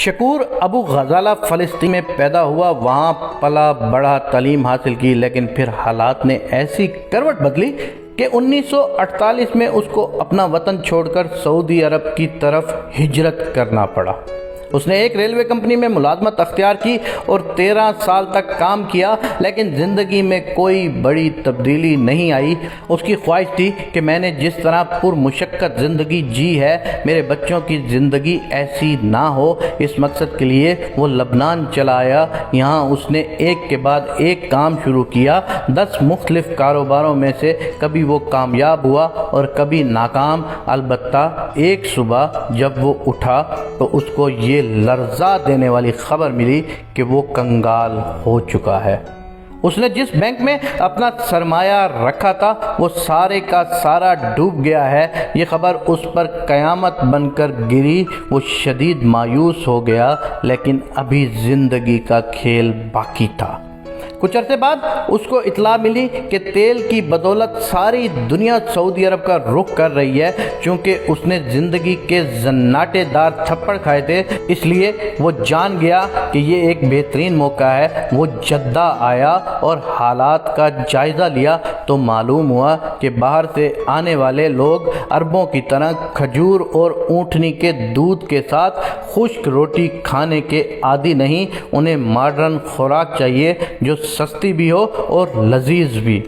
شکور ابو غزالہ فلسطین میں پیدا ہوا، وہاں پلا بڑھا، تعلیم حاصل کی، لیکن پھر حالات نے ایسی کروٹ بدلی کہ 1948 میں اس کو اپنا وطن چھوڑ کر سعودی عرب کی طرف ہجرت کرنا پڑا۔ اس نے ایک ریلوے کمپنی میں ملازمت اختیار کی اور 13 سال تک کام کیا، لیکن زندگی میں کوئی بڑی تبدیلی نہیں آئی۔ اس کی خواہش تھی کہ میں نے جس طرح پرمشقت زندگی جی ہے، میرے بچوں کی زندگی ایسی نہ ہو۔ اس مقصد کے لیے وہ لبنان چلا آیا۔ یہاں اس نے ایک کے بعد ایک کام شروع کیا۔ 10 مختلف کاروباروں میں سے کبھی وہ کامیاب ہوا اور کبھی ناکام۔ البتہ ایک صبح جب وہ اٹھا تو اس کو یہ لرزا دینے والی خبر ملی کہ وہ کنگال ہو چکا ہے۔ اس نے جس بینک میں اپنا سرمایہ رکھا تھا وہ سارے کا سارا ڈوب گیا ہے۔ یہ خبر اس پر قیامت بن کر گری۔ وہ شدید مایوس ہو گیا، لیکن ابھی زندگی کا کھیل باقی تھا۔ کچھ عرصے بعد اس کو اطلاع ملی کہ تیل کی بدولت ساری دنیا سعودی عرب کا رخ کر رہی ہے۔ چونکہ اس نے زندگی کے زناٹے دار تھپڑ کھائے تھے، اس لیے وہ جان گیا کہ یہ ایک بہترین موقع ہے۔ وہ جدہ آیا اور حالات کا جائزہ لیا تو معلوم ہوا کہ باہر سے آنے والے لوگ عربوں کی طرح کھجور اور اونٹنی کے دودھ کے ساتھ خشک روٹی کھانے کے عادی نہیں۔ انہیں ماڈرن خوراک چاہیے جو سستی بھی ہو اور لذیذ بھی۔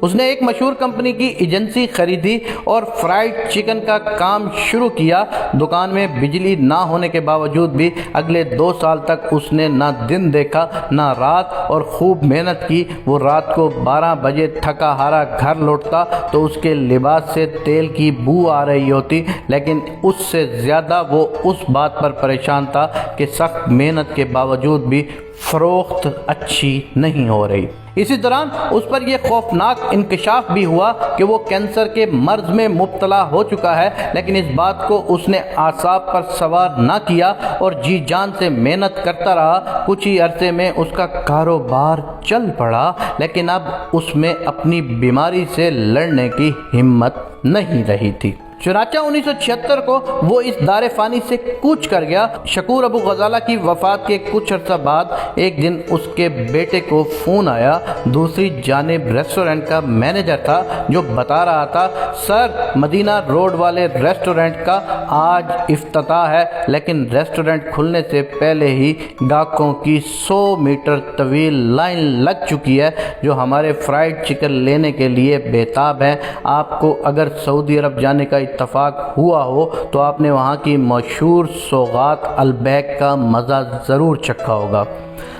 اس نے ایک مشہور کمپنی کی ایجنسی خریدی اور فرائیڈ چکن کا کام شروع کیا۔ دکان میں بجلی نہ ہونے کے باوجود بھی اگلے 2 سال تک اس نے نہ دن دیکھا نہ رات، اور خوب محنت کی۔ وہ رات کو 12 بجے تھکا ہارا گھر لوٹتا تو اس کے لباس سے تیل کی بو آ رہی ہوتی، لیکن اس سے زیادہ وہ اس بات پر پریشان تھا کہ سخت محنت کے باوجود بھی فروخت اچھی نہیں ہو رہی۔ اسی دوران اس پر یہ خوفناک انکشاف بھی ہوا کہ وہ کینسر کے مرض میں مبتلا ہو چکا ہے، لیکن اس بات کو اس نے اعصاب پر سوار نہ کیا اور جی جان سے محنت کرتا رہا۔ کچھ ہی عرصے میں اس کا کاروبار چل پڑا، لیکن اب اس میں اپنی بیماری سے لڑنے کی ہمت نہیں رہی تھی۔ چنانچہ 1976 کو وہ اس دار فانی سے کوچ کر گیا۔ شکور ابو غزالہ کی وفات کے کچھ عرصہ بعد ایک دن اس کے بیٹے کو فون آیا۔ دوسری جانب ریسٹورنٹ کا مینیجر تھا جو بتا رہا تھا، سر مدینہ روڈ والے ریسٹورنٹ کا آج افتتاح ہے، لیکن ریسٹورنٹ کھلنے سے پہلے ہی گاہکوں کی 100 میٹر طویل لائن لگ چکی ہے جو ہمارے فرائیڈ چکن لینے کے لیے بےتاب ہیں۔ آپ کو اگر سعودی عرب جانے کا اتفاق ہوا ہو تو آپ نے وہاں کی مشہور سوغات البیک کا مزہ ضرور چکھا ہوگا۔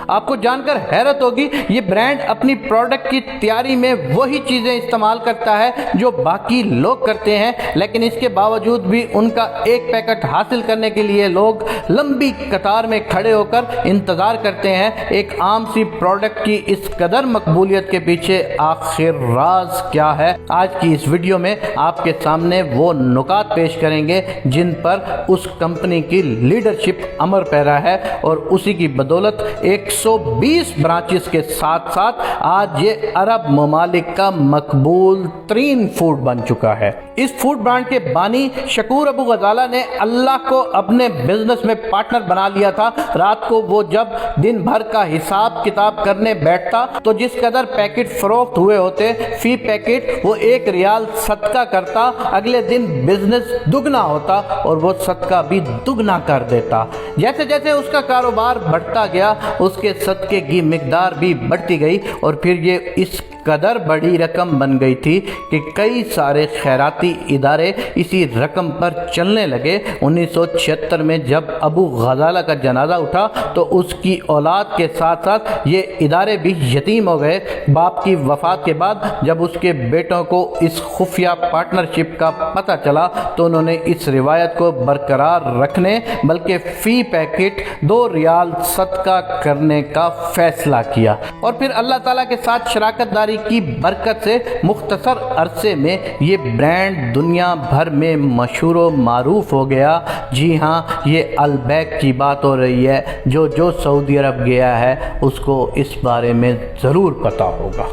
آپ کو جان کر حیرت ہوگی، یہ برانڈ اپنی پروڈکٹ کی تیاری میں وہی چیزیں استعمال کرتا ہے جو باقی لوگ کرتے ہیں، لیکن اس کے باوجود بھی ان کا ایک پیکٹ حاصل کرنے کے لیے لوگ لمبی قطار میں کھڑے ہو کر انتظار کرتے ہیں۔ ایک عام سی پروڈکٹ کی اس قدر مقبولیت کے پیچھے آخر راز کیا ہے؟ آج کی اس ویڈیو میں آپ کے سامنے وہ نکات پیش کریں گے جن پر اس کمپنی کی لیڈرشپ امر پیرا ہے، اور اسی کی بدولت 120 برانچز کے ساتھ ساتھ آج یہ عرب ممالک کا مقبول ترین فوڈ بن چکا ہے۔ اس فوڈ برانڈ کے بانی شکور ابو غزالہ نے اللہ کو اپنے بزنس میں پارٹنر بنا لیا تھا۔ رات کو وہ جب دن بھر کا حساب کتاب کرنے بیٹھتا تو جس قدر پیکٹ فروخت ہوئے ہوتے، فی پیکٹ وہ 1 ریال صدقہ کرتا۔ اگلے دن بزنس دگنا ہوتا اور وہ صدقہ بھی دگنا کر دیتا۔ جیسے جیسے اس کا کاروبار بڑھتا گیا، اس کے صدقے کی مقدار بھی بڑھتی گئی، اور پھر یہ اس قدر بڑی رقم بن گئی تھی کہ کئی سارے خیراتی ادارے اسی رقم پر چلنے لگے۔ 1976 میں جب ابو غزالہ کا جنازہ اٹھا تو اس کی اولاد کے ساتھ ساتھ یہ ادارے بھی یتیم ہو گئے۔ باپ کی وفات کے بعد جب اس کے بیٹوں کو اس خفیہ پارٹنرشپ کا پتہ چلا تو انہوں نے اس روایت کو برقرار رکھنے بلکہ فی پیکٹ 2 ریال صدقہ کرنے کا فیصلہ کیا، اور پھر اللہ تعالیٰ کے ساتھ شراکت داری کی برکت سے مختصر عرصے میں یہ برانڈ دنیا بھر میں مشہور و معروف ہو گیا۔ جی ہاں، یہ البیک کی بات ہو رہی ہے۔ جو سعودی عرب گیا ہے اس کو اس بارے میں ضرور پتہ ہوگا۔